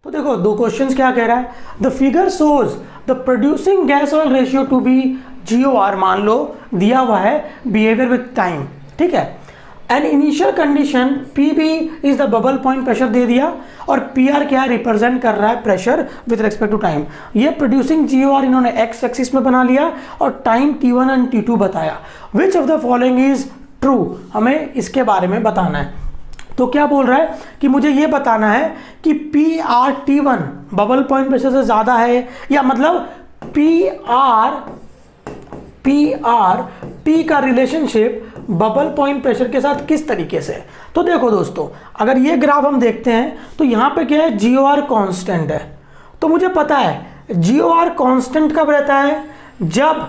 तो देखो दो क्वेश्चंस क्या कह रहा है, the figure shows the producing gas oil ratio to be GOR, मान लो दिया हुआ है बिहेवियर विद टाइम, ठीक है। An initial condition PB is the bubble point pressure दे दिया, और PR क्या रिप्रेजेंट कर रहा है pressure with respect to time. ये प्रोड्यूसिंग GOR इन्होंने एक्स एक्सिस में बना लिया और टाइम T1 एंड T2 बताया। Which of the following is true, हमें इसके बारे में बताना है। तो क्या बोल रहा है कि मुझे ये बताना है कि PR T1 bubble point pressure से ज़्यादा है, या मतलब PR T का रिलेशनशिप बबल पॉइंट प्रेशर के साथ किस तरीके से है। तो देखो दोस्तों, अगर ये ग्राफ हम देखते हैं तो यहाँ पे क्या है, GOR कांस्टेंट है। तो मुझे पता है GOR कांस्टेंट कब रहता है, जब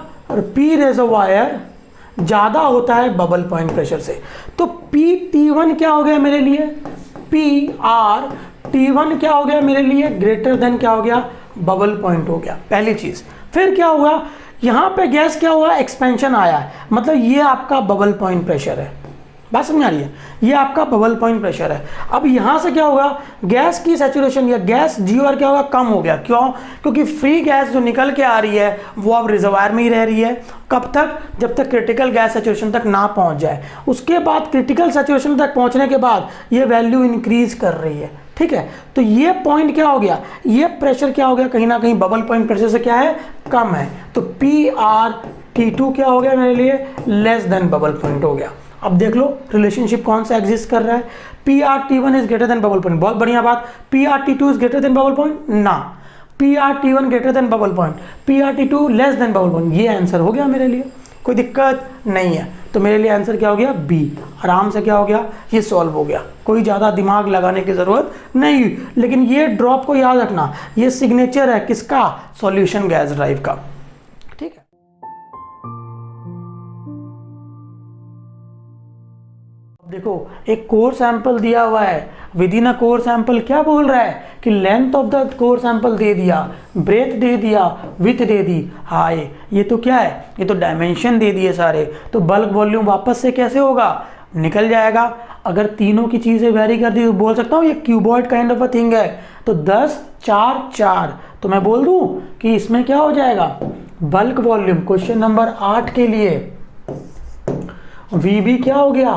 P रिजर्वायर ज़्यादा होता है बबल पॉइंट प्रेशर से। तो PT1 क्या हो गया मेरे लिए, PR T1 क्या हो गया मेरे लिए, ग्रेटर देन क्या हो गया, बबल पॉइंट हो गया, पहली चीज़। फिर क्या हुआ, यहाँ पे गैस क्या हुआ, एक्सपेंशन आया है, मतलब ये आपका बबल पॉइंट प्रेशर है। बात समझ आ रही है, ये आपका बबल पॉइंट प्रेशर है। अब यहाँ से क्या होगा, गैस की सैचुरेशन या गैस GOR क्या होगा, कम हो गया। क्यों, क्योंकि फ्री गैस जो निकल के आ रही है वो अब रिजर्वायर में ही रह रही है। कब तक, जब तक क्रिटिकल गैस सैचुरेशन तक ना पहुँच जाए। उसके बाद क्रिटिकल सैचुरेशन तक पहुँचने के बाद ये वैल्यू इंक्रीज कर रही है, ठीक है। तो ये पॉइंट क्या हो गया, ये प्रेशर क्या हो गया, कहीं ना कहीं बबल पॉइंट प्रेशर से क्या है, कम है। तो PR T2 क्या हो गया मेरे लिए, लेस देन बबल पॉइंट हो गया। अब देख लो रिलेशनशिप कौन सा एग्जिस्ट कर रहा है, PR T1 is greater than bubble point, बहुत बढ़िया बात। PR T2 is greater than bubble point ना, PR T1 greater than bubble point, PR T2 less than bubble point. ये आंसर हो गया मेरे लिए, कोई दिक्कत नहीं है। तो मेरे लिए आंसर क्या हो गया, B। आराम से क्या हो गया, ये सॉल्व हो गया, कोई ज़्यादा दिमाग लगाने की ज़रूरत नहीं। लेकिन ये ड्रॉप को याद रखना, ये सिग्नेचर है किसका, सॉल्यूशन गैस ड्राइव का, ठीक है। देखो एक कोर सैंपल दिया हुआ है, within a core sample क्या बोल रहा है कि length of the core sample दे दिया, ब्रेथ दे दिया, विथ दे दी, हाई। ये तो क्या है, ये तो डायमेंशन दे दिए सारे। तो बल्क वॉल्यूम वापस से कैसे होगा, निकल जाएगा। अगर तीनों की चीज़ें वेरी कर दी तो बोल सकता हूँ ये cuboid kind of a thing है। तो 10 4 4, तो मैं बोल दूँ कि इसमें क्या हो जाएगा, बल्क वॉल्यूम क्वेश्चन नंबर 8 के लिए VB क्या हो गया,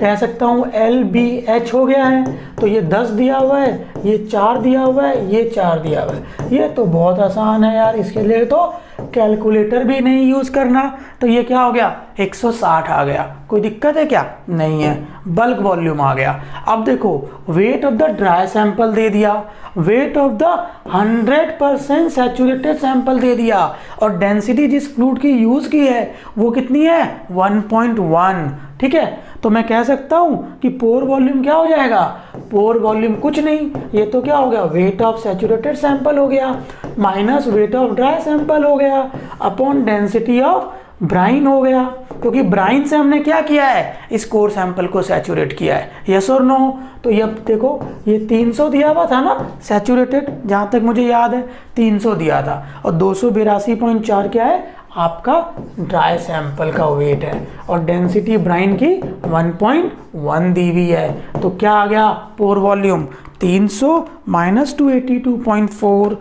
कह सकता हूँ LBH हो गया है। तो ये 10 दिया हुआ है, ये 4 दिया हुआ है, ये 4 दिया हुआ है। ये तो बहुत आसान है यार, इसके लिए तो कैलकुलेटर भी नहीं यूज़ करना। तो ये क्या हो गया, 160 आ गया। कोई दिक्कत है क्या, नहीं है। बल्क वॉल्यूम आ गया। अब देखो weight of the dry sample दे दिया, weight of the 100% saturated sample दे दिया, और डेंसिटी जिस फ्लूइड की यूज़ की है वो कितनी है, 1.1, ठीक है। तो मैं कह सकता हूँ कि पोर वॉल्यूम क्या हो जाएगा, पोर वॉल्यूम कुछ नहीं, ये तो क्या हो गया, वेट ऑफ सैचुरेटेड सैंपल हो गया minus weight of dry sample हो गया अपॉन डेंसिटी ऑफ ब्राइन हो गया। क्योंकि ब्राइन से हमने क्या किया है, इस कोर सैंपल को सैचुरेट किया है, यस और नो। तो ये देखो ये 300 दिया हुआ था ना सैचुरेटेड, जहाँ तक मुझे याद है 300 दिया था, और 282.4 क्या है आपका ड्राई सैंपल का वेट है, और डेंसिटी ब्राइन की 1.1 दी हुई है। तो क्या आ गया, पोर वॉल्यूम 300 माइनस 282.4,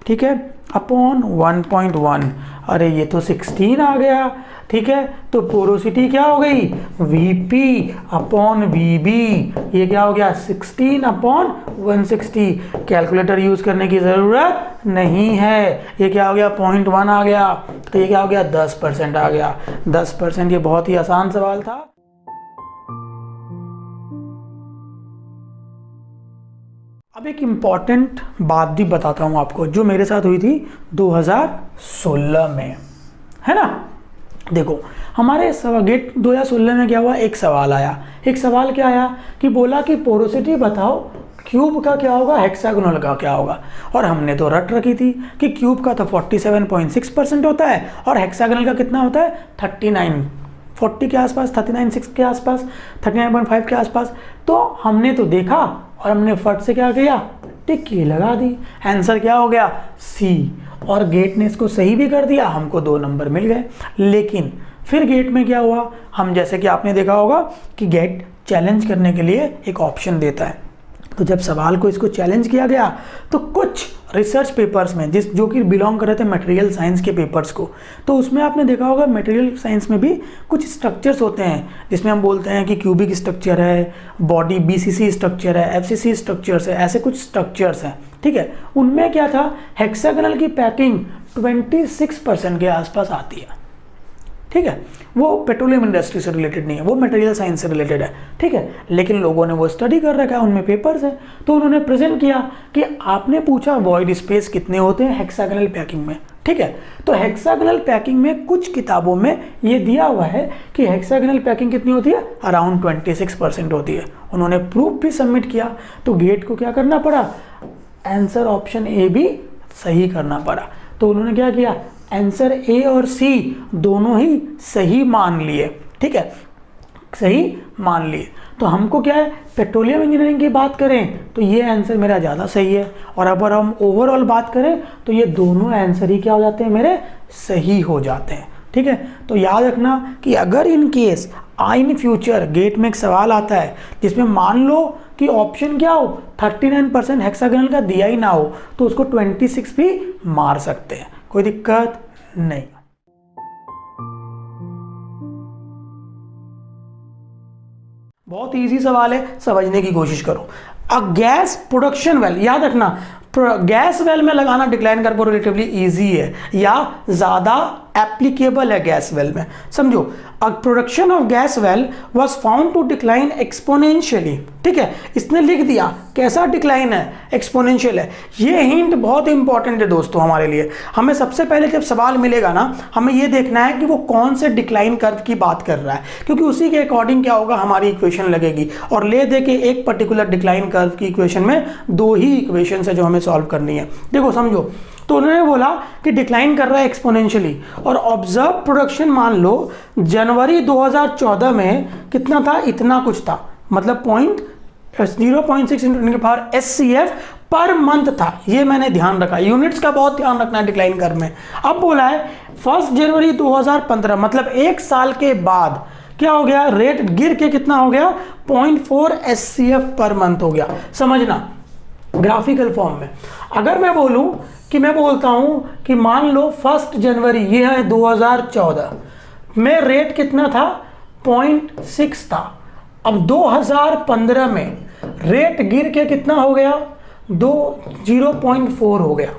ठीक है, अपॉन 1.1। अरे ये तो 16 आ गया, ठीक है। तो पोरोसिटी क्या हो गई, VP अपॉन VB, ये क्या हो गया 16 अपॉन 160। कैलकुलेटर यूज करने की जरूरत नहीं है। ये क्या हो गया 0.1 आ गया, तो ये क्या हो गया 10% आ गया। 10%, ये बहुत ही आसान सवाल था। अब एक इम्पॉर्टेंट बात भी बताता हूँ आपको, जो मेरे साथ हुई थी 2016 में, है ना। देखो हमारे गेट 2016 में क्या हुआ, एक सवाल आया। एक सवाल क्या आया कि बोला कि पोरोसिटी बताओ क्यूब का क्या होगा, हेक्सागोनल का क्या होगा। और हमने तो रट रखी थी कि क्यूब का तो 47.6% होता है, और हेक्सागोनल का कितना होता है 40 के आसपास, 39.6 के आसपास, 39.5 के आसपास। तो हमने तो देखा और हमने फट से क्या किया, टिक्की लगा दी। आंसर क्या हो गया, C। और गेट ने इसको सही भी कर दिया, हमको 2 नंबर मिल गए। लेकिन फिर गेट में क्या हुआ, हम जैसे कि आपने देखा होगा कि गेट चैलेंज करने के लिए एक ऑप्शन देता है। तो जब सवाल को इसको चैलेंज किया गया तो कुछ रिसर्च पेपर्स में जो कि बिलोंग कर रहे थे मटेरियल साइंस के पेपर्स को, तो उसमें आपने देखा होगा मटेरियल साइंस में भी कुछ स्ट्रक्चर्स होते हैं जिसमें हम बोलते हैं कि क्यूबिक स्ट्रक्चर है, बॉडी बीसीसी स्ट्रक्चर है, एफसीसी स्ट्रक्चर्स है, ऐसे कुछ स्ट्रक्चर्स हैं, ठीक है। उनमें क्या था, हेक्सागोनल की पैकिंग 26% के आसपास आती है, ठीक है। वो पेट्रोलियम इंडस्ट्री से रिलेटेड नहीं है, वो मटेरियल साइंस से रिलेटेड है, ठीक है। लेकिन लोगों ने वो स्टडी कर रखा है, उनमें पेपर्स हैं, तो उन्होंने प्रेजेंट किया कि आपने पूछा वॉइड स्पेस कितने होते हैं हेक्सागोनल पैकिंग में, ठीक है। तो हेक्सागोनल पैकिंग में कुछ किताबों में ये दिया हुआ है कि हेक्सागोनल पैकिंग कितनी होती है, अराउंड 26% होती है। उन्होंने प्रूफ भी सबमिट किया, तो गेट को क्या करना पड़ा, आंसर ऑप्शन ए भी सही करना पड़ा। तो उन्होंने क्या किया, आंसर ए और सी दोनों ही सही मान लिए, ठीक है, सही मान लिए। तो हमको क्या है, पेट्रोलियम इंजीनियरिंग की बात करें तो ये आंसर मेरा ज़्यादा सही है, और अगर हम ओवरऑल बात करें तो ये दोनों आंसर ही क्या हो जाते हैं, मेरे सही हो जाते हैं, ठीक है। तो याद रखना कि अगर in case in future GATE में एक सवाल आता है जिसमें मान लो कि ऑप्शन क्या हो, 39% हेक्सागोनल का दिया ही ना हो, तो उसको 26 भी मार सकते हैं, कोई दिक्कत नहीं। बहुत इजी सवाल है, समझने की कोशिश करो। अ गैस प्रोडक्शन वेल, याद रखना गैस वेल में लगाना डिक्लाइन कर्व रिलेटिवली इजी है या ज़्यादा एप्लीकेबल है गैस वेल में। समझो, a production of gas well was found to decline exponentially, ठीक है। इसने लिख दिया कैसा डिक्लाइन है, एक्सपोनेंशियल है। ये हिंट बहुत इंपॉर्टेंट है दोस्तों हमारे लिए। हमें सबसे पहले जब सवाल मिलेगा ना, हमें ये देखना है कि वो कौन से डिक्लाइन कर्व की बात कर रहा है, क्योंकि उसी के अकॉर्डिंग क्या होगा, हमारी इक्वेशन लगेगी। और ले दे के एक पर्टिकुलर डिक्लाइन कर्व की इक्वेशन में 2 ही इक्वेशन है जो हमें सॉल्व करनी है। देखो समझो, तो उन्होंने बोला कि डिक्लाइन कर रहा है एक्सपोनेंशियली, और ऑब्जर्व प्रोडक्शन मान लो जनवरी 2014 में कितना था, इतना कुछ था, मतलब 0.6 × 10⁻⁸ SCF पर मंथ था। ये मैंने ध्यान रखा, यूनिट्स का बहुत ध्यान रखना है डिक्लाइन कर्व में। अब बोला है 1 जनवरी 2015, मतलब 1 साल के बाद क्या हो गया, रेट गिर के कितना हो गया, 0.4 SCF पर मंथ हो गया। समझना ग्राफिकल फॉर्म में, अगर मैं बोलूं कि मैं बोलता हूं कि मान लो 1 जनवरी ये है 2014 में रेट कितना था, 0.6 था। अब 2015 में रेट गिर के कितना हो गया, 0.4 हो गया।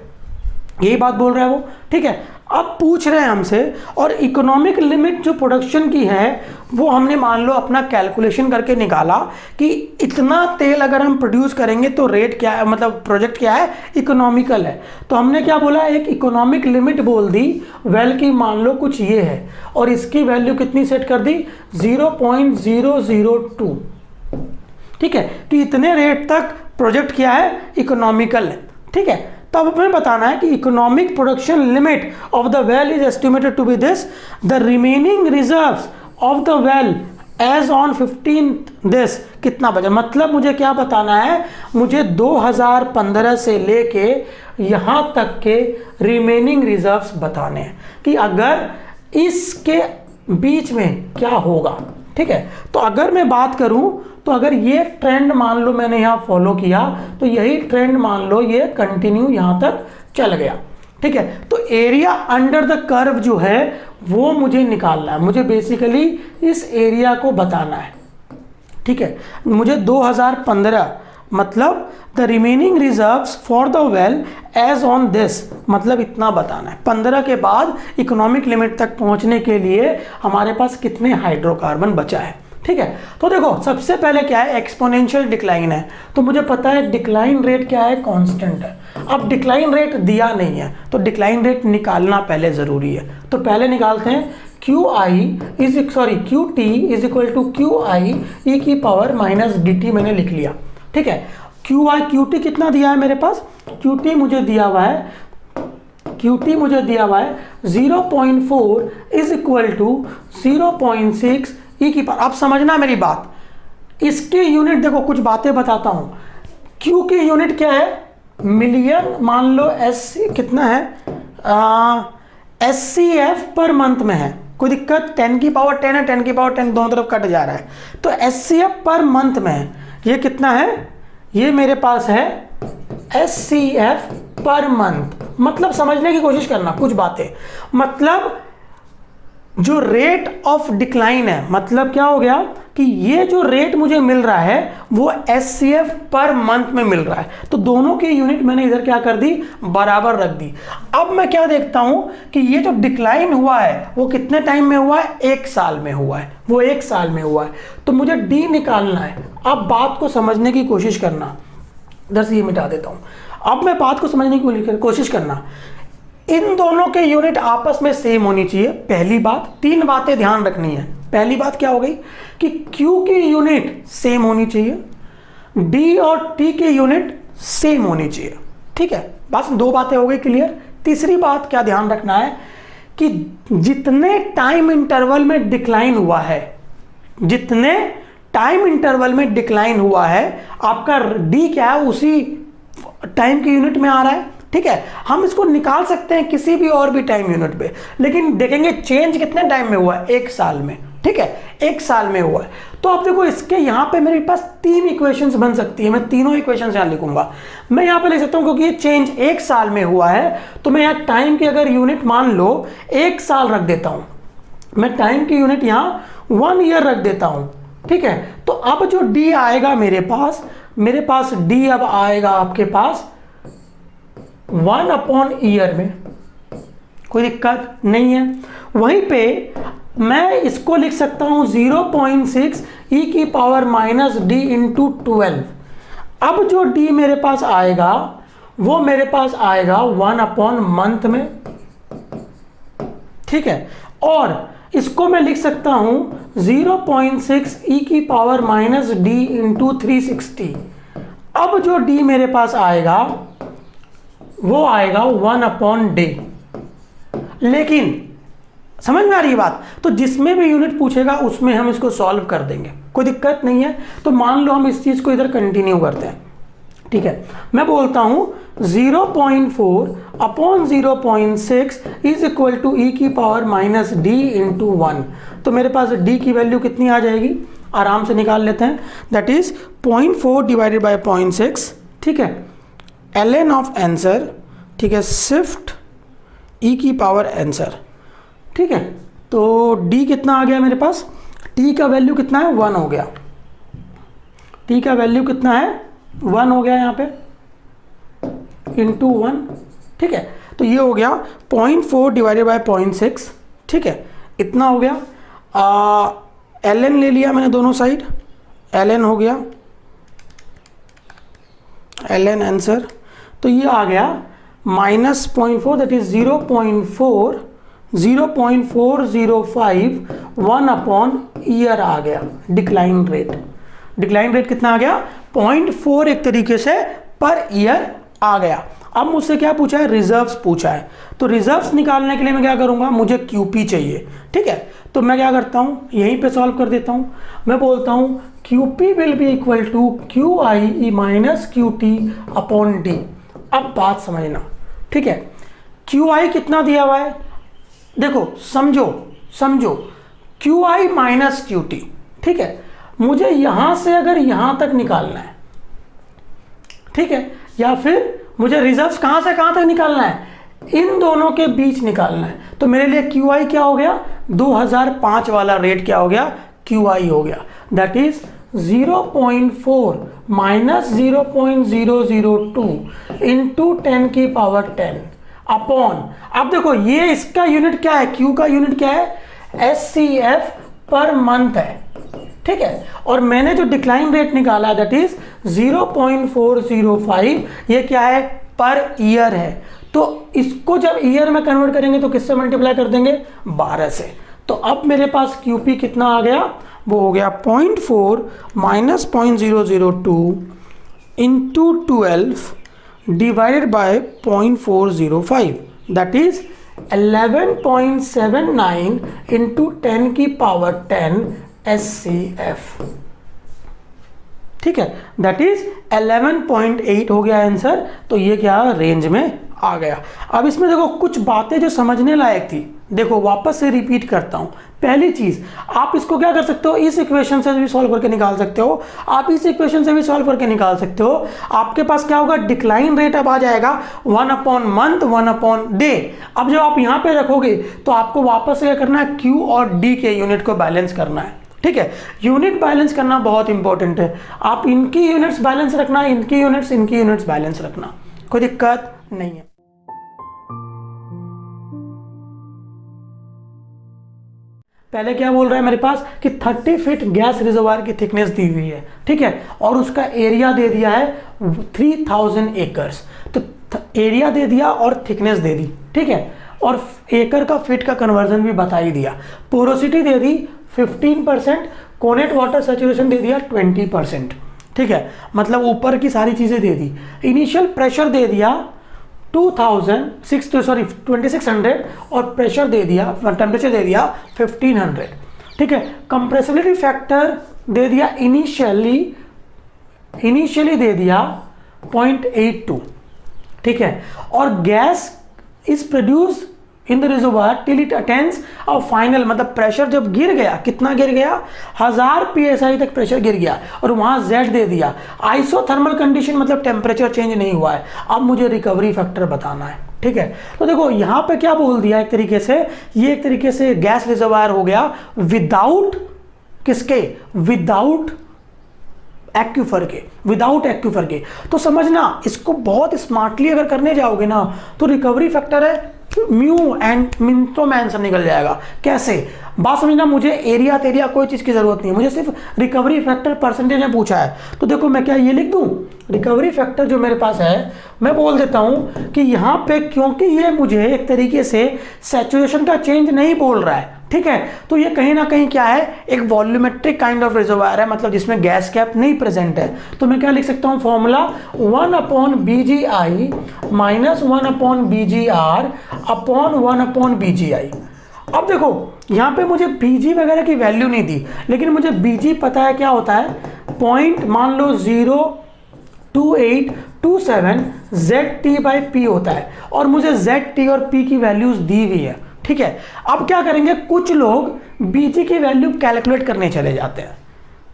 यही बात बोल रहा है वो, ठीक है। अब पूछ रहे हैं हमसे, और इकोनॉमिक लिमिट जो प्रोडक्शन की है वो हमने मान लो अपना कैलकुलेशन करके निकाला कि इतना तेल अगर हम प्रोड्यूस करेंगे तो रेट क्या है, मतलब प्रोजेक्ट क्या है, इकोनॉमिकल है। तो हमने क्या बोला, एक इकोनॉमिक लिमिट बोल दी वेल की, मान लो कुछ ये है, और इसकी वैल्यू कितनी सेट कर दी, 0.002, ठीक है, कि इतने रेट तक प्रोजेक्ट क्या है, इकोनॉमिकल है, ठीक है। तब हमें बताना है कि economic production limit of the well is estimated to be this, the remaining reserves of the well as on 15 this, कितना बचा, मतलब मुझे क्या बताना है, मुझे 2015 से लेके यहां तक के रिमेनिंग रिजर्व्स बताने हैं कि अगर इसके बीच में क्या होगा, ठीक है। तो अगर मैं बात करूं तो अगर ये ट्रेंड मान लो मैंने यहाँ फॉलो किया तो यही ट्रेंड मान लो ये कंटिन्यू यहाँ तक चल गया, ठीक है। तो एरिया अंडर द कर्व जो है वो मुझे निकालना है, मुझे बेसिकली इस एरिया को बताना है, ठीक है। मुझे 2015 मतलब the remaining reserves for the well as on this, मतलब इतना बताना है। 15 के बाद इकोनॉमिक लिमिट तक पहुंचने के लिए हमारे पास कितने हाइड्रोकार्बन बचा है, ठीक है। तो देखो सबसे पहले क्या है, एक्सपोनेंशियल डिक्लाइन है, तो मुझे पता है डिक्लाइन रेट क्या है, कांस्टेंट है। अब डिक्लाइन रेट दिया नहीं है तो डिक्लाइन रेट निकालना पहले जरूरी है, तो पहले निकालते हैं QT is equal to QI e की पावर माइनस dt, मैंने लिख लिया, ठीक है। QT कितना दिया है मेरे पास, QT मुझे दिया हुआ है 0.4 इज इक्वल टू 0.6 ई की पावर। अब समझना मेरी बात, इसके यूनिट देखो, कुछ बातें बताता हूं। क्यू की यूनिट क्या है, मिलियन, मान लो SC कितना है, SCF पर मंथ में है, कोई दिक्कत, 10 की पावर 10 है, 10 की पावर 10 दोनों तरफ कट जा रहा है, तो SCF पर मंथ में है, ये कितना है, ये मेरे पास है SCF पर मंथ। मतलब समझने की कोशिश करना कुछ बातें, मतलब जो रेट ऑफ डिक्लाइन है, मतलब क्या हो गया कि ये जो रेट मुझे मिल रहा है वो SCF पर मंथ में मिल रहा है। तो दोनों की यूनिट मैंने इधर क्या कर दी, बराबर रख दी। अब मैं क्या देखता हूं कि ये जो डिक्लाइन हुआ है वो कितने टाइम में हुआ है, 1 साल में हुआ है, वो 1 साल में हुआ है। तो मुझे D निकालना है। अब बात को समझने की कोशिश करना, इधर से ये मिटा देता हूं। अब मैं बात को समझने की कोशिश करना, इन दोनों के यूनिट आपस में सेम होनी चाहिए, पहली बात। 3 बातें ध्यान रखनी है। पहली बात क्या हो गई कि Q की यूनिट सेम होनी चाहिए, D और T की यूनिट सेम होनी चाहिए। ठीक है, बस 2 बातें हो गई क्लियर। तीसरी बात क्या ध्यान रखना है कि जितने टाइम इंटरवल में डिक्लाइन हुआ है, जितने टाइम इंटरवल में डिक्लाइन हुआ है, आपका D क्या है, उसी टाइम की यूनिट में आ रहा है। ठीक है, हम इसको निकाल सकते हैं किसी भी और भी टाइम यूनिट पे, लेकिन देखेंगे चेंज कितने टाइम में हुआ है, 1 साल में। ठीक है, 1 साल में हुआ है। तो आप देखो इसके यहाँ पे मेरे पास 3 इक्वेशंस बन सकती है। मैं तीनों इक्वेशंस यहाँ लिखूंगा। मैं यहाँ पे लिख सकता हूँ क्योंकि ये चेंज 1 साल में हुआ है, तो मैं यहाँ टाइम की अगर यूनिट मान लो 1 साल रख देता हूँ, मैं टाइम की यूनिट यहाँ 1 ईयर रख देता हूँ। ठीक है, तो अब जो D आएगा मेरे पास D अब आएगा आपके पास 1/ईयर में, कोई दिक्कत नहीं है। वहीं पे मैं इसको लिख सकता हूं 0.6 e की पावर -d इंटू 12। अब जो D मेरे पास आएगा वो मेरे पास आएगा 1/मंथ में। ठीक है, और इसको मैं लिख सकता हूं 0.6 e की पावर -d इंटू 360। अब जो D मेरे पास आएगा वो आएगा 1/डे। लेकिन समझ में आ रही है बात? तो जिसमें भी यूनिट पूछेगा उसमें हम इसको सॉल्व कर देंगे, कोई दिक्कत नहीं है। तो मान लो हम इस चीज को इधर कंटिन्यू करते हैं। ठीक है, मैं बोलता हूं 0.4/0.6 इज इक्वल टू e की पावर -d इंटू 1। तो मेरे पास D की वैल्यू कितनी आ जाएगी, आराम से निकाल लेते हैं। That is 0.4 divided by 0.6। ठीक है, ln ऑफ आंसर, ठीक है, शिफ्ट e की पावर आंसर। ठीक है, तो D कितना आ गया मेरे पास, T का वैल्यू कितना है, 1 हो गया। T का वैल्यू कितना है, 1 हो गया यहाँ पे, इंटू 1। ठीक है, तो ये हो गया 0.4 डिवाइडेड बाय 0.6। ठीक है, इतना हो गया। ln ले लिया मैंने दोनों साइड, ln हो गया, ln आंसर। तो ये आ गया -0.4, दैट इज 0.405 1/ईयर आ गया डिक्लाइन रेट। डिक्लाइन रेट कितना आ गया, 0.4 एक तरीके से पर ईयर आ गया। अब मुझसे क्या पूछा है, रिजर्व्स पूछा है। तो रिजर्व्स निकालने के लिए मैं क्या करूंगा, मुझे QP चाहिए। ठीक है, तो मैं क्या करता हूं, यहीं पे सॉल्व कर देता हूं। मैं बोलता हूं QP will be equal to QI minus QT upon D। अब बात समझना, ठीक है, QI कितना दिया हुआ है, देखो समझो QI माइनस QT। ठीक है, मुझे यहां से अगर यहां तक निकालना है, ठीक है, या फिर मुझे रिजर्व्स कहां से कहां तक निकालना है, इन दोनों के बीच निकालना है। तो मेरे लिए QI क्या हो गया, 2005 वाला रेट क्या हो गया, QI हो गया। दैट इज 0.4 माइनस 0.002 इंटू 10 की पावर 10 अपॉन, अब देखो ये इसका यूनिट क्या है, Q का यूनिट क्या है, SCF पर मंथ है। ठीक है, और मैंने जो डिक्लाइन रेट निकाला दैट इज 0.405, ये क्या है, पर ईयर है। तो इसको जब ईयर में कन्वर्ट करेंगे तो किससे मल्टीप्लाई कर देंगे, 12 से। तो अब मेरे पास QP कितना आ गया, वो हो गया 0.4 minus 0.002 into 12 divided by 0.405, that is 11.79 into 10 की पावर 10 SCF। ठीक है, दैट इज 11.8 हो गया आंसर। तो ये क्या रेंज में आ गया। अब इसमें देखो कुछ बातें जो समझने लायक थी, देखो वापस से रिपीट करता हूं। पहली चीज, आप इसको क्या कर सकते हो, इस इक्वेशन से भी सॉल्व करके निकाल सकते हो, आप इस इक्वेशन से भी सॉल्व करके निकाल सकते हो। आपके पास क्या होगा, डिक्लाइन रेट अब आ जाएगा 1/मंथ 1/डे। अब जब आप यहां पे रखोगे तो आपको वापस से क्या करना है, क्यू और डी के यूनिट को बैलेंस करना है। ठीक है, यूनिट बैलेंस करना बहुत इंपॉर्टेंट है। आप इनकी यूनिट्स बैलेंस रखना, इनकी यूनिट्स बैलेंस रखना, कोई दिक्कत नहीं है। पहले क्या बोल रहा है मेरे पास कि 30 फीट गैस रिजर्वायर की थिकनेस दी हुई है, ठीक है, और उसका एरिया दे दिया है 3000 एकर्स। तो एरिया दे दिया और थिकनेस दे दी, ठीक है, और एकड़ का फीट का कन्वर्जन भी बता ही दिया। पोरोसिटी दे दी 15%, कोनेट वाटर सैचुरेशन दे दिया 20%, ठीक है, मतलब ऊपर की सारी चीजें दे दी। इनिशियल प्रेशर दे दिया 2600 और प्रेशर दे दिया, टेम्परेचर दे दिया 1500, ठीक है। कंप्रेसिबिलिटी फैक्टर दे दिया इनिशियली दे दिया 0.82, ठीक है, और gas is produce in the reservoir till it attains और फाइनल, मतलब प्रेशर जब गिर गया, कितना गिर गया, 1000 psi तक प्रेशर गिर गया, और वहां Z दे दिया। आइसोथर्मल कंडीशन मतलब टेम्परेचर चेंज नहीं हुआ है। अब मुझे रिकवरी फैक्टर बताना है, ठीक है। तो देखो यहां पे क्या बोल दिया, एक तरीके से ये एक तरीके से गैस रिजर्वायर हो गया विदाउट किसके, विदाउट एक्यूफर के। तो समझना, इसको बहुत स्मार्टली अगर करने जाओगे ना तो रिकवरी फैक्टर है म्यू एंड मिनटों में आंसर निकल जाएगा। कैसे, बात समझना, मुझे एरिया कोई चीज की जरूरत नहीं है, मुझे सिर्फ रिकवरी फैक्टर परसेंटेज में पूछा है। तो देखो मैं क्या ये लिख दूं, रिकवरी फैक्टर जो मेरे पास है मैं बोल देता हूं कि यहां पे, क्योंकि ये मुझे एक तरीके से सैचुरेशन का चेंज नहीं बोल रहा है, ठीक है, तो ये कहीं ना कहीं क्या है, एक वॉल्यूमेट्रिक काइंड ऑफ रिजर्वायर है, मतलब जिसमें गैस कैप नहीं प्रेजेंट है। तो मैं क्या लिख सकता हूं, formula 1/BGI minus 1/BGR upon 1/BGI। अब देखो यहां पे मुझे BG वगैरह की वैल्यू नहीं दी, लेकिन मुझे BG पता है क्या होता है, पॉइंट मान लो 0.2827 ZT/P होता है, और मुझे ZT और P की वैल्यूज दी हुई है, ठीक है। अब क्या करेंगे, कुछ लोग बीजी की वैल्यू कैलकुलेट करने चले जाते हैं,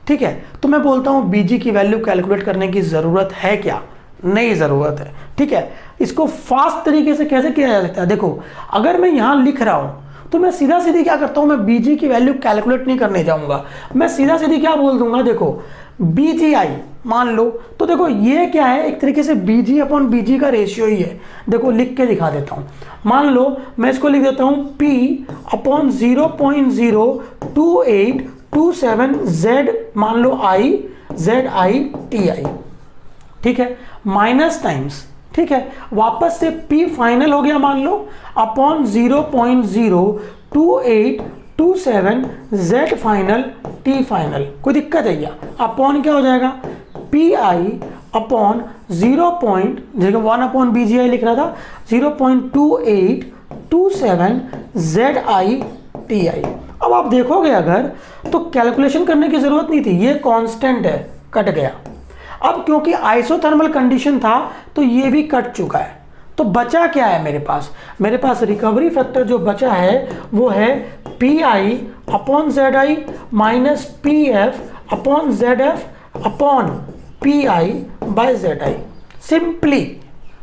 ठीक है, तो मैं बोलता हूं बीजी की वैल्यू कैलकुलेट करने की जरूरत है क्या, नहीं जरूरत है, ठीक है। इसको फास्ट तरीके से कैसे किया जा सकता है, देखो अगर मैं यहां लिख रहा हूं तो मैं सीधा सीधी क्या करता हूं, मैं बीजी की वैल्यू कैलकुलेट नहीं करने जाऊंगा, मैं सीधा सीधी क्या बोल दूंगा, देखो BGI मान लो, तो देखो ये क्या है, एक तरीके से BG अपॉन BG का रेशियो ही है। देखो लिख के दिखा देता हूं, मान लो मैं इसको लिख देता हूं P अपॉन 0.02827 Z मान लो ZI/TI, ठीक है, माइनस टाइम्स, ठीक है, वापस से P फाइनल हो गया मान लो upon 0.02827 Z final T final, कोई दिक्कत है क्या, अपॉन क्या हो जाएगा, PI अपॉन 1/BGI लिख रहा था 0.2827 ZI/TI। अब आप देखोगे अगर तो कैलकुलेशन करने की जरूरत नहीं थी, ये कांस्टेंट है, कट गया। अब क्योंकि आइसोथर्मल कंडीशन था तो ये भी कट चुका है, तो बचा क्या है मेरे पास, मेरे पास रिकवरी फैक्टर जो बचा है वो है PI upon ZI minus PF upon ZF upon PI/ZI। Simply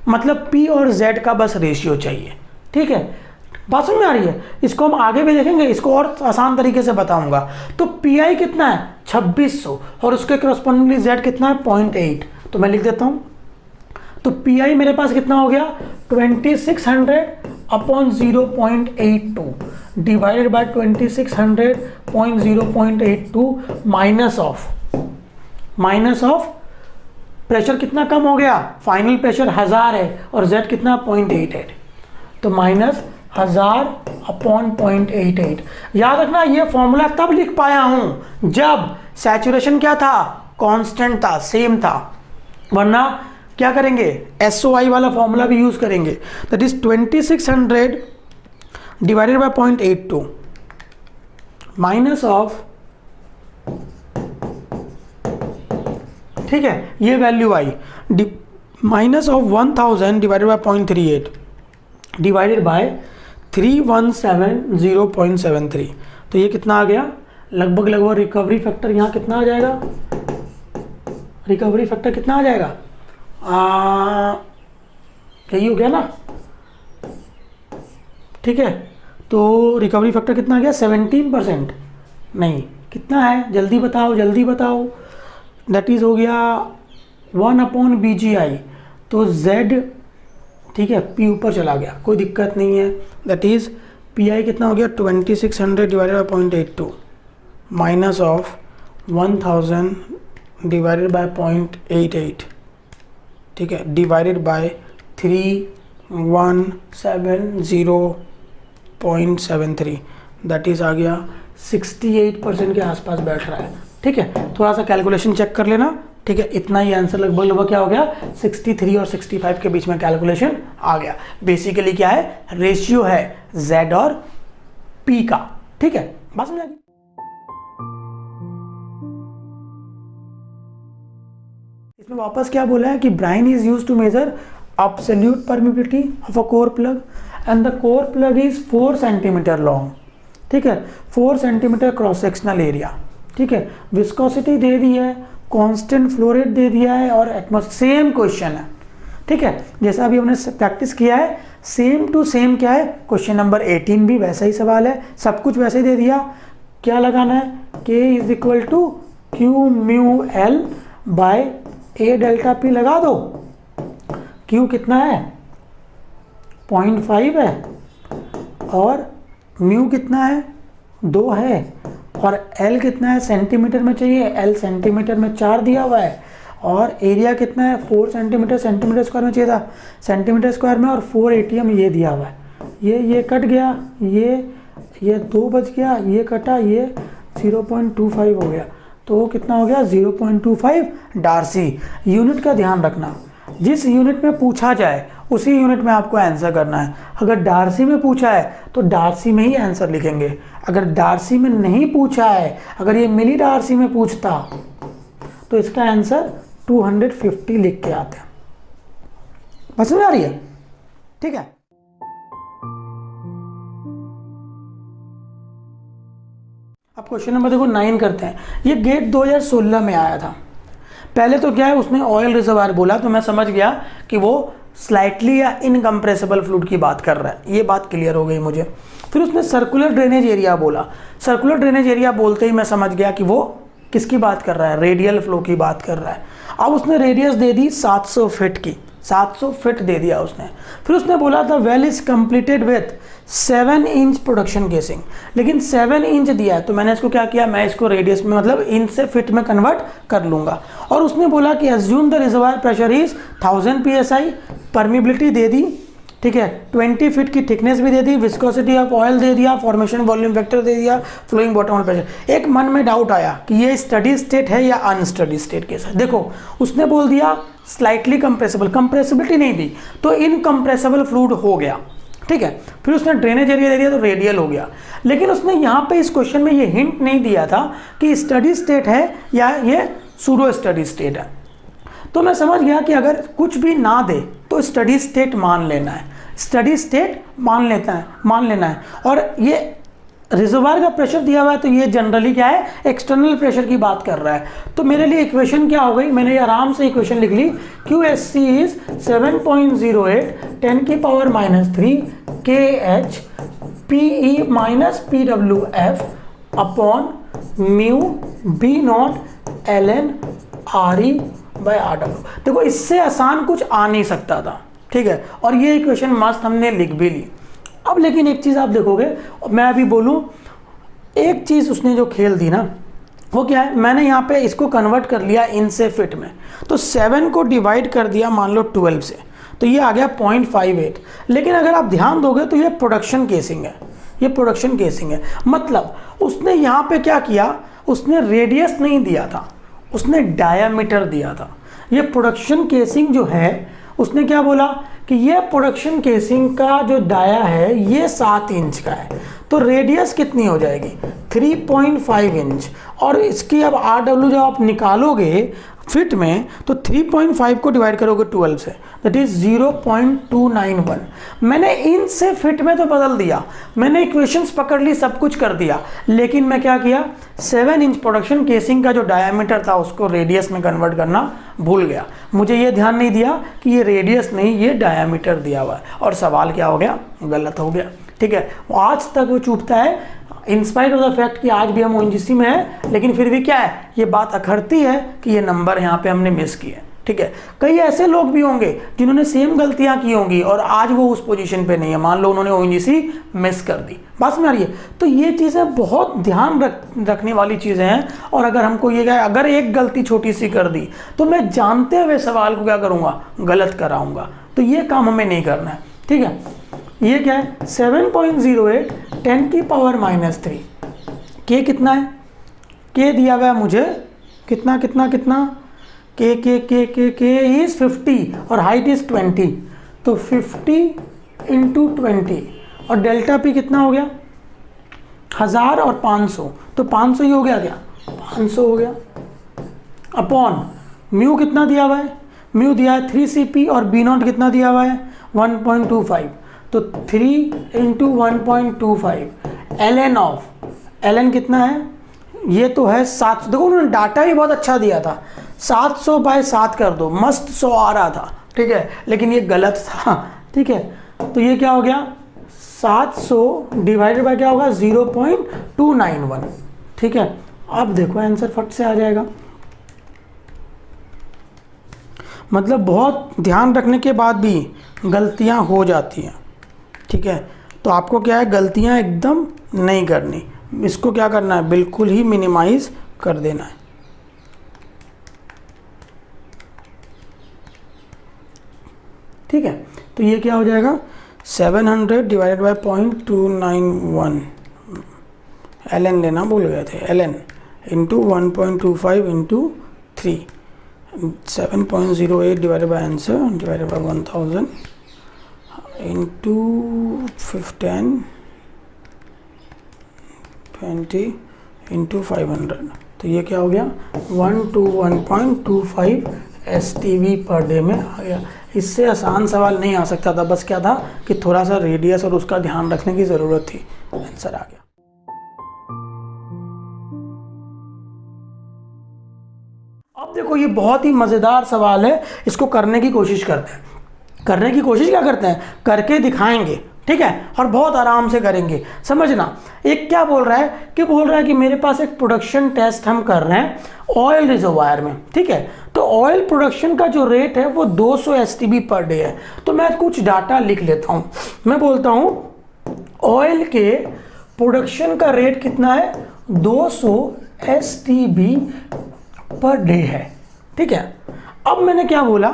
मतलब P और Z का बस रेशियो चाहिए, ठीक है, बात समझ में आ रही है। इसको हम आगे भी देखेंगे, इसको और आसान तरीके से बताऊंगा। तो PI कितना है 2600 और उसके करस्पॉन्डिंगली Z कितना है 0.8, तो मैं लिख देता हूं, तो PI मेरे पास कितना हो गया 2600 upon 0.82 divided by 2600.0.82 minus of pressure कितना कम हो गया, फाइनल प्रेशर 1000 है और Z कितना 0.88, तो माइनस 1000 अपॉन 0.88। याद रखना ये फॉर्मूला तब लिख पाया हूं जब सैचुरेशन क्या था, कांस्टेंट था, सेम था, वरना क्या करेंगे, SOI वाला फॉर्मूला भी यूज करेंगे, that is 2600 divided by 0.82 minus of, ठीक है, ये value I minus of 1000 divided by 0.38 divided by 3170.73, तो ये कितना आ गया, लगभग रिकवरी फैक्टर यहाँ कितना आ जाएगा, रिकवरी फैक्टर कितना आ जाएगा, यही हो गया ना, ठीक है। तो रिकवरी फैक्टर कितना आ गया, 17%, नहीं कितना है, जल्दी बताओ जल्दी बताओ, दैट इज़ हो गया 1/BGI, तो Z, ठीक है, P ऊपर चला गया, कोई दिक्कत नहीं है, दैट इज़ PI कितना हो गया 2600 divided by 0.82 minus of 1000 divided by 0.88, ठीक है, डिवाइडेड बाय 3170.73, दैट इज़ आ गया 68% के आसपास बैठ रहा है, ठीक है। थोड़ा सा कैलकुलेशन चेक कर लेना, ठीक है, इतना ही आंसर लगभग क्या हो गया, 63 और 65 के बीच में कैलकुलेशन आ गया। बेसिकली क्या है, रेशियो है Z और P का, ठीक है, बात समझ आ गई। इसमें वापस क्या बोला है कि brine is used to measure absolute permeability of a core plug and the core plug is 4 centimetre long, ठीक है, 4 सेंटीमीटर क्रॉस सेक्शनल एरिया, ठीक है, विस्कोसिटी दे दी है, कांस्टेंट फ्लो रेट दे दिया है और एटमॉस्फेयर, सेम क्वेश्चन है, ठीक है, जैसा अभी हमने प्रैक्टिस किया है, सेम टू सेम क्या है, क्वेश्चन नंबर 18 भी वैसा ही सवाल है, सब कुछ वैसे ही दे दिया, क्या लगाना है, K is equal to Q mu L by A delta P लगा दो, Q कितना है 0.5 है और म्यू कितना है 2 है और L कितना है सेंटीमीटर में चाहिए, L सेंटीमीटर में 4 दिया हुआ है और एरिया कितना है 4 सेंटीमीटर सेंटीमीटर स्क्वायर में चाहिए था, सेंटीमीटर स्क्वायर में, और 4 ATM ये दिया हुआ है, ये कट गया, ये 2 बच गया, ये कटा, ये 0.25 हो गया, तो कितना हो गया 0.25 डार्सी। यूनिट का ध्यान रखना, जिस यूनिट में पूछा जाए उसी यूनिट में आपको आंसर करना है। अगर डार्सी में पूछा है तो डार्सी में ही आंसर लिखेंगे, अगर डार्सी में नहीं पूछा है, अगर ये मिली डार्सी में पूछता तो इसका आंसर 250 लिख के आते हैं। बस समझ आ रही है, ठीक है। अब क्वेश्चन नंबर देखो 9 करते हैं। ये गेट 2016 में आया था। पहले तो क्या है, उसने ऑयल रिजर्वायर बोला तो मैं समझ गया कि वो स्लाइटली या इनकम्प्रेसिबल फ्लूइड की बात कर रहा है, ये बात क्लियर हो गई मुझे। फिर उसने सर्कुलर ड्रेनेज एरिया बोला, सर्कुलर ड्रेनेज एरिया बोलते ही मैं समझ गया कि वो किसकी बात कर रहा है, रेडियल फ्लो की बात कर रहा है। अब उसने रेडियस दे दी 700 फीट की, 700 फीट दे दिया उसने। फिर उसने बोला था well is completed with 7 inch production casing, लेकिन 7 इंच दिया है तो मैंने इसको क्या किया, मैं इसको रेडियस में मतलब इंच से फिट में कन्वर्ट कर लूँगा। और उसने बोला कि assume the reservoir pressure is 1000 PSI, permeability दे दी, ठीक है, 20 फीट की थिकनेस भी दे दी, विस्कोसिटी ऑफ ऑयल दे दिया, फॉर्मेशन वॉल्यूम वेक्टर दे दिया, फ्लोइंग बॉटम ऑयल प्रेशर। एक मन में डाउट आया कि ये स्टडी स्टेट है या अनस्टडी स्टेट केस है। देखो उसने बोल दिया स्लाइटली कंप्रेसिबल, कंप्रेसिबिलिटी नहीं दी तो इनकम्प्रेसिबल फ्लूइड हो गया, ठीक है। फिर उसने ड्रेनेज एरिया दे दिया तो रेडियल हो गया, लेकिन उसने यहाँ पे इस क्वेश्चन में ये हिंट नहीं दिया था कि स्टडी स्टेट है या ये सूडो स्टडी स्टेट है। तो मैं समझ गया कि अगर कुछ भी ना दे तो स्टडी स्टेट मान लेना है, स्टडी स्टेट मान लेना है। और ये रिजर्वायर का प्रेशर दिया हुआ है तो ये जनरली क्या है, एक्सटर्नल प्रेशर की बात कर रहा है। तो मेरे लिए इक्वेशन क्या हो गई, मैंने आराम से इक्वेशन लिख ली, QSC is 7.08 10⁻³ KH PE - PWF upon mu B0 ln RE/RW। देखो इससे आसान कुछ आ नहीं सकता था, ठीक है, और ये इक्वेशन मस्त हमने लिख भी ली। अब लेकिन एक चीज़ आप देखोगे, मैं अभी बोलूँ, एक चीज़ उसने जो खेल दी ना वो क्या है, मैंने यहाँ पे इसको कन्वर्ट कर लिया इन से फिट में, तो 7 को डिवाइड कर दिया मान लो 12 से, तो ये आ गया 0.58। लेकिन अगर आप ध्यान दोगे तो ये प्रोडक्शन केसिंग है, ये प्रोडक्शन केसिंग है। मतलब उसने यहाँ पे क्या किया, उसने रेडियस नहीं दिया था, उसने डायामीटर दिया था। ये प्रोडक्शन केसिंग जो है उसने क्या बोला कि ये प्रोडक्शन केसिंग का जो डाया है ये 7 इंच का है, तो रेडियस कितनी हो जाएगी 3.5 इंच। और इसकी अब RW जब आप निकालोगे फिट में, तो 3.5 को डिवाइड करोगे 12 से, दैट इज 0.291। मैंने इन से फिट में तो बदल दिया, मैंने इक्वेशंस पकड़ ली, सब कुछ कर दिया, लेकिन मैं क्या किया, 7 इंच प्रोडक्शन केसिंग का जो डायमीटर था उसको रेडियस में कन्वर्ट करना भूल गया। मुझे ये ध्यान नहीं दिया कि ये रेडियस नहीं, ये डायमीटर दिया हुआ है, और सवाल क्या हो गया, गलत हो गया। ठीक है, आज तक वो चूकता है, इंस्पाइट ऑफ द फैक्ट कि आज भी हम ओएनजीसी में है, लेकिन फिर भी क्या है, ये बात अखरती है कि ये नंबर यहाँ पे हमने मिस किए। ठीक है, कई ऐसे लोग भी होंगे जिन्होंने सेम गलतियां की होंगी और आज वो उस पोजीशन पे नहीं है, मान लो उन्होंने ओएनजीसी मिस कर दी। बात में आ रही है? तो ये चीज़ें बहुत ध्यान रखने वाली चीज़ें हैं, और अगर हमको ये क्या, अगर एक गलती छोटी सी कर दी तो मैं जानते हुए सवाल को क्या करूँगा, गलत कराऊँगा। तो ये काम हमें नहीं करना है। ठीक है, ये क्या है, 7.08 10⁻³ के कितना है, के दिया हुआ है मुझे कितना कितना कितना, के इज 50 और हाइट इज 20, तो 50 × 20 और डेल्टा पी कितना हो गया, 1000 और 500, तो 500 ही हो गया क्या, 500 हो गया, अपॉन म्यू कितना दिया हुआ है, म्यू दिया है 3cp और बी नॉट कितना दिया हुआ है 1.25, तो 3 × 1.25 ln ऑफ, ln कितना है, ये तो है 700। देखो उन्होंने डाटा ही बहुत अच्छा दिया था, 700/7 कर दो, मस्त 100 आ रहा था। ठीक है, लेकिन ये गलत था। ठीक है, तो ये क्या हो गया, 700 डिवाइडेड बाय क्या होगा, 0.291। ठीक है, अब देखो आंसर फट से आ जाएगा। मतलब बहुत ध्यान रखने के बाद भी गलतियां हो जाती हैं। ठीक है, तो आपको क्या है, गलतियां एकदम नहीं करनी, इसको क्या करना है, बिल्कुल ही मिनिमाइज कर देना है। ठीक है, तो ये क्या हो जाएगा, 700 डिवाइडेड बाय 0.291, ln लेना भूल गए थे, ln into 1.25 into 3, 7.08 divided by answer divided by 1000 into 10 20 into 500, तो ये क्या हो गया, 121.25 STV पर डे में आ गया। इससे आसान सवाल नहीं आ सकता था, बस क्या था कि थोड़ा सा रेडियस और उसका ध्यान रखने की ज़रूरत थी, आंसर आ गया। अब देखो ये बहुत ही मज़ेदार सवाल है, इसको करने की कोशिश करते हैं। करने की कोशिश क्या करते हैं, करके दिखाएंगे। ठीक है, और बहुत आराम से करेंगे। समझना, एक क्या बोल रहा है कि मेरे पास एक प्रोडक्शन टेस्ट हम कर रहे हैं ऑयल रिजर्वायर में। ठीक है, तो ऑयल प्रोडक्शन का जो रेट है वो 200 STB पर डे है। तो मैं कुछ डाटा लिख लेता हूँ, मैं बोलता हूँ ऑयल के प्रोडक्शन का रेट कितना है, 200 STB पर डे है। ठीक है, अब मैंने क्या बोला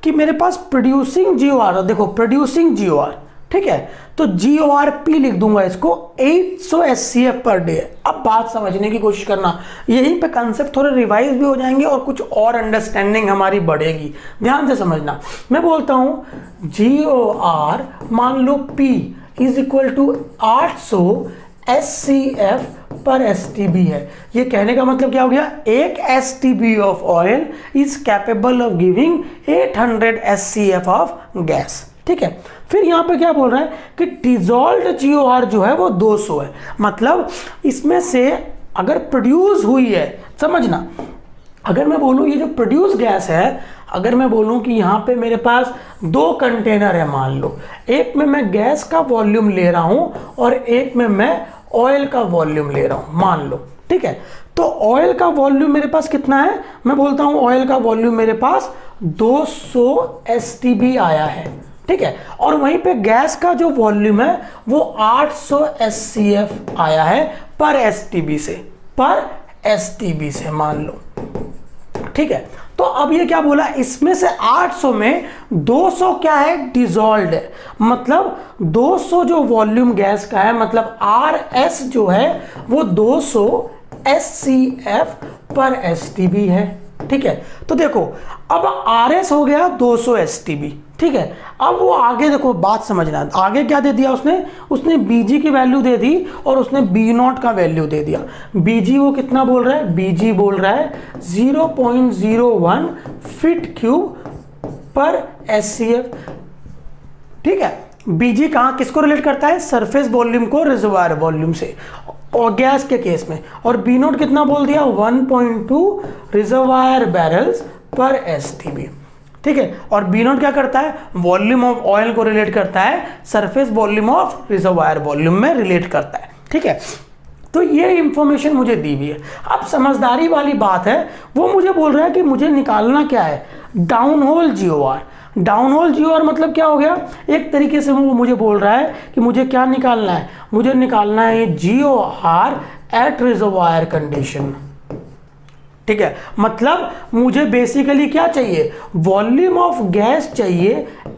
कि मेरे पास प्रोड्यूसिंग GOR, देखो प्रोड्यूसिंग GOR, ठीक है, तो GORP लिख दूंगा इसको, 800 SCF पर डे। अब बात समझने की कोशिश करना, यहीं पे कंसेप्ट थोड़े रिवाइज भी हो जाएंगे और कुछ और अंडरस्टैंडिंग हमारी बढ़ेगी। ध्यान से समझना, मैं बोलता हूं GOR मान लो P is equal to 800 SCF पर STB है। ये कहने का मतलब क्या हो गया, एक STB of oil is capable of giving 800 SCF of gas. ठीक है, फिर यहाँ पे क्या बोल रहा है कि डिजॉल्व्ड GOR जो है वो 200 है। मतलब इसमें से अगर प्रोड्यूस हुई है, समझना, अगर मैं बोलूँ ये जो प्रोड्यूस गैस है, अगर मैं बोलूँ कि यहाँ पे मेरे पास 2 कंटेनर है, मान लो एक में मैं गैस का वॉल्यूम ले रहा हूँ और एक में मैं ऑयल का वॉल्यूम ले रहा हूँ, मान लो। ठीक है, तो ऑयल का वॉल्यूम मेरे पास कितना है, मैं बोलता हूँ ऑयल का वॉल्यूम मेरे पास 200 STB आया है। ठीक है, और वहीं पे गैस का जो वॉल्यूम है वो 800 SCF आया है पर STB से मान लो। ठीक है, तो अब ये क्या बोला, इसमें से 800 में 200 क्या है, डिजॉल्व्ड है। मतलब 200 जो वॉल्यूम गैस का है, मतलब RS जो है वो 200 SCF पर STB है। ठीक है। तो देखो अब RS हो गया 200 STB, ठीक है। अब वो आगे देखो बात समझना, आगे क्या दे दिया उसने BG की वैल्यू दे दी और उसने B0 का वैल्यू दे दिया। BG वो कितना बोल रहा है, BG बोल रहा है 0.01 फीट क्यूब पर SCF, ठीक है। BG कहाँ किसको रिलेट करता है, सरफेस वॉल्यूम को रिजर्वायर वॉल्यूम से और गैस के केस में। और B0 कितना बोल दिया, 1.2 रिजर्वायर बैरल्स पर STB, ठीक है। और B0 क्या करता है, वॉल्यूम ऑफ ऑयल को रिलेट करता है surface volume of reservoir volume में रिलेट करता है, ठीक है। तो ये इंफॉर्मेशन मुझे दी हुई है। अब समझदारी वाली बात है, वो मुझे बोल रहा है कि मुझे निकालना क्या है, down hole GOR। Down hole GOR मतलब क्या हो गया, एक तरीके से वो मुझे बोल रहा है कि मुझे क्या निकालना है, मुझे निकालना है GOR एट रिजर्वायर कंडीशन, ठीक है। मतलब मुझे बेसिकली क्या चाहिए, वॉल्यूम ऑफ गैस चाहिए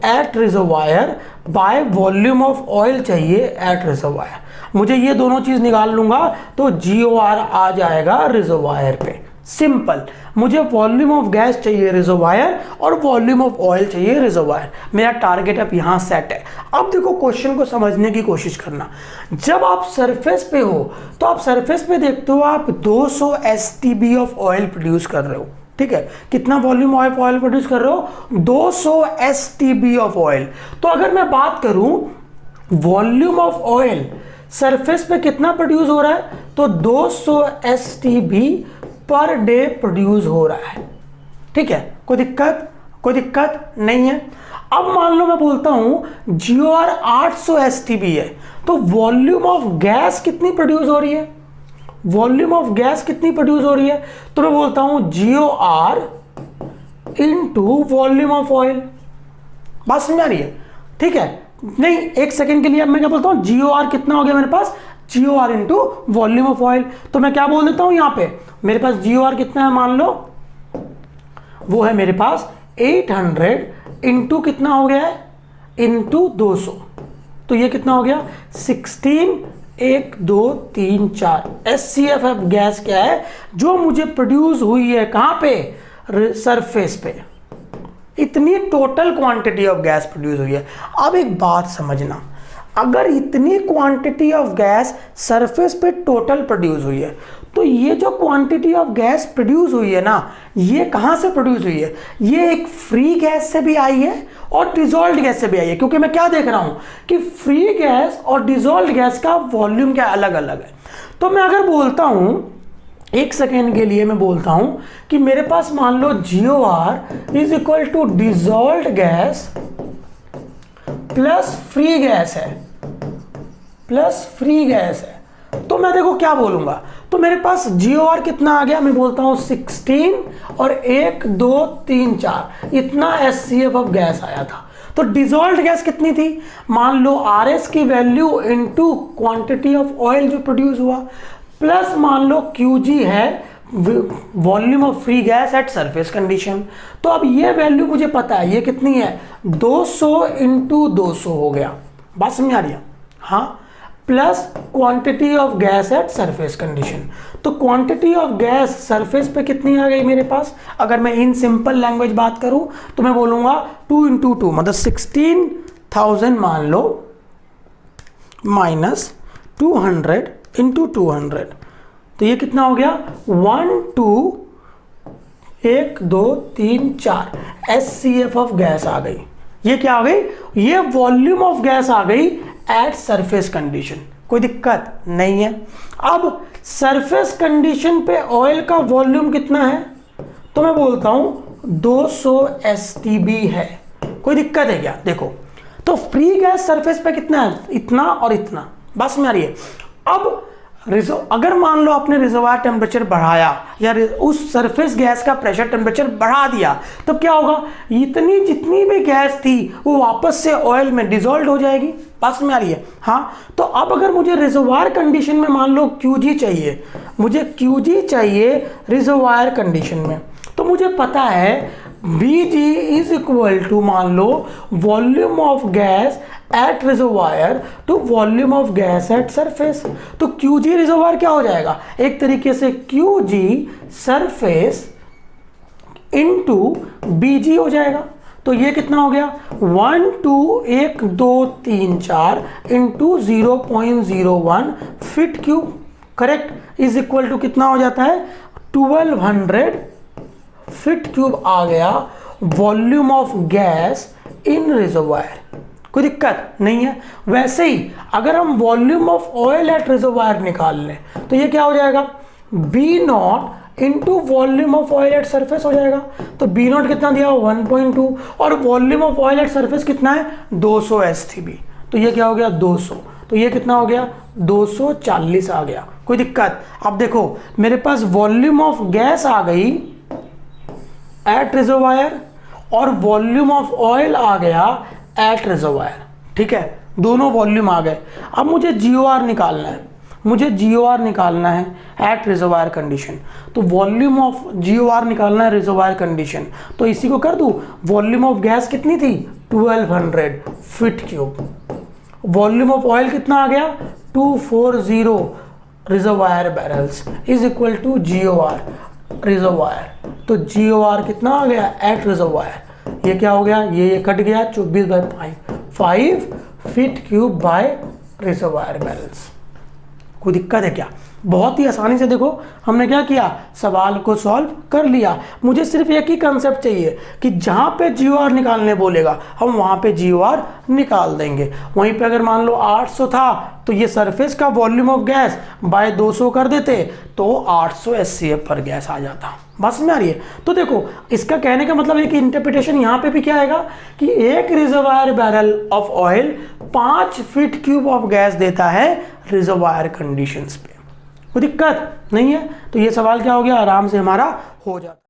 at reservoir by volume of oil चाहिए एट रिजर्वायर। मुझे ये दोनों चीज निकाल लूंगा तो GOR आ जाएगा रिजर्वायर पे, सिंपल। मुझे वॉल्यूम ऑफ गैस चाहिए रिजर्वायर और वॉल्यूम ऑफ ऑयल चाहिए रिजर्वायर। मेरा टारगेट अब यहां सेट है। अब देखो क्वेश्चन को समझने की कोशिश करना। जब आप सरफेस पे हो तो आप सरफेस पे देखते हो आप 200 STB ऑफ ऑयल प्रोड्यूस कर रहे हो, ठीक है। कितना वॉल्यूम ऑफ ऑयल प्रोड्यूस कर रहे हो, 200 STB ऑफ ऑयल। तो अगर मैं बात करूं वॉल्यूम ऑफ ऑयल सरफेस पे कितना प्रोड्यूस हो रहा है, तो 200 STB पर डे प्रोड्यूस हो रहा है, ठीक है। कोई दिक्कत नहीं है। अब मान लो मैं बोलता हूं GOR 800 STB है, तो वॉल्यूम ऑफ गैस कितनी प्रोड्यूस हो रही है, वॉल्यूम ऑफ गैस कितनी प्रोड्यूस हो रही है, तो मैं बोलता हूं GOR into volume of oil. बात समझ आ रही है, ठीक है। नहीं, एक सेकेंड के लिए अब मैं क्या बोलता हूं, GOR कितना हो गया मेरे पास, GOR into volume of oil. तो मैं क्या बोल देता हूं यहां पे, मेरे पास GOR कितना है, मान लो वो है मेरे पास 800 इंटू कितना हो गया है, इंटू 200। तो ये कितना हो गया 16, 1 2 3 4 SCF गैस क्या है जो मुझे प्रोड्यूस हुई है, कहां पे, सरफेस पे। इतनी total quantity of gas produce हुई है। अब एक बात समझना, अगर इतनी क्वांटिटी ऑफ गैस सरफेस पे टोटल प्रोड्यूस हुई है, तो ये जो क्वांटिटी ऑफ गैस प्रोड्यूस हुई है ना, ये कहां से प्रोड्यूस हुई है, ये एक फ्री गैस से भी आई है और डिजॉल्व्ड गैस से भी आई है। क्योंकि मैं क्या देख रहा हूं कि फ्री गैस और डिजॉल्व्ड गैस का वॉल्यूम क्या अलग अलग है। तो मैं अगर बोलता हूं, एक सेकेंड के लिए मैं बोलता हूं कि मेरे पास मान लो GOR is equal to dissolved gas plus free gas है, प्लस फ्री गैस है। तो मैं देखो क्या बोलूंगा, तो मेरे पास GOR कितना आ गया, मैं बोलता हूं 16 और 1 2 3 4 इतना SCF ऑफ गैस आया था। तो डिजॉल्व्ड गैस कितनी थी, मान लो RS की value into quantity of oil जो प्रोड्यूस हुआ, प्लस मान लो QG है volume of free gas at surface condition. तो अब ये वैल्यू मुझे पता है ये कितनी है, 200 इंटू 200 हो गया। बात समझ आ रही है, हाँ, plus quantity of gas at surface condition. तो क्वांटिटी ऑफ गैस सरफेस पे कितनी आ गई मेरे पास, अगर मैं इन सिंपल लैंग्वेज बात करूं तो मैं बोलूंगा 2 इंटू 2 मतलब 16,000 मान लो, माइनस 200 इंटू 200। तो ये कितना हो गया 1 2 1 2 3 4 SCF ऑफ गैस आ गई। ये क्या आ गई, ये वॉल्यूम ऑफ गैस आ गई एट सरफेस कंडीशन। कोई दिक्कत नहीं है। अब सरफेस कंडीशन पे ऑयल का वॉल्यूम कितना है, तो मैं बोलता हूं 200 STB है। कोई दिक्कत है क्या, देखो तो फ्री गैस सरफेस पे कितना है, इतना और इतना। बस में आ रही है। अब अगर मान लो आपने रिजर्वायर टेम्परेचर बढ़ाया या उस सरफेस गैस का प्रेशर टेम्परेचर बढ़ा दिया, तब क्या होगा, इतनी जितनी भी गैस थी वो वापस से ऑयल में डिजॉल्व हो जाएगी। पास में आ रही है, हाँ। तो अब अगर मुझे रिजर्वायर कंडीशन में मान लो QG चाहिए, मुझे QG चाहिए रिजर्वायर कंडीशन में, तो मुझे पता है BG इज इक्वल टू मान लो volume of gas at reservoir to volume of gas at surface. तो QG रिजर्वायर क्या हो जाएगा, एक तरीके से QG सरफेस इंटू BG हो जाएगा। तो ये कितना हो गया 1 2 1 2 3 4 into 0.01 feet cube, correct, is equal to कितना हो जाता है 1200 फीट क्यूब आ गया volume of gas in reservoir. कोई दिक्कत नहीं है। वैसे ही अगर हम volume of oil at reservoir निकाल लें तो ये क्या हो जाएगा B0 into volume of oil at surface हो जाएगा। तो B0 कितना दिया 1.2 और volume of oil at surface कितना है 200 SCB। तो ये क्या हो गया 200, तो ये कितना हो गया 240 आ गया। कोई दिक्कत। अब देखो मेरे पास वॉल्यूम ऑफ गैस आ गई एट रिजर्वायर और वॉल्यूम ऑफ ऑयल आ गया एट रिजर्वायर, ठीक है, दोनों वॉल्यूम आ गए। अब मुझे GOR निकालना है, मुझे GOR निकालना है एट रिजर्वायर कंडीशन। तो वॉल्यूम ऑफ GOR निकालना है रिजर्वायर कंडीशन, तो इसी को कर दूं। वॉल्यूम ऑफ गैस कितनी थी 1200 feet cube, volume of oil कितना आ गया 240 reservoir barrels is equal to GOR reservoir. तो GOR कितना आ गया एट रिजर्वायर, ये क्या हो गया ये कट गया 24/5 feet cube by reservoir barrels. कोई दिक्कत है क्या? बहुत ही आसानी से देखो हमने क्या किया, सवाल को सॉल्व कर लिया। मुझे सिर्फ एक ही कंसेप्ट चाहिए कि जहाँ पे GOR निकालने बोलेगा हम वहाँ पे GOR निकाल देंगे। वहीं पे अगर मान लो 800 था तो ये सरफेस का वॉल्यूम ऑफ गैस बाय 200 कर देते तो 800 SCF पर गैस आ जाता। बस में आ रही है। तो देखो इसका कहने का मतलब है कि इंटरप्रिटेशन यहाँ पे भी क्या आएगा कि एक reservoir barrel of oil 5 feet cube of gas देता है रिजर्वायर कंडीशंस पे। कोई दिक्कत नहीं है। तो ये सवाल क्या हो गया आराम से हमारा हो जाता है।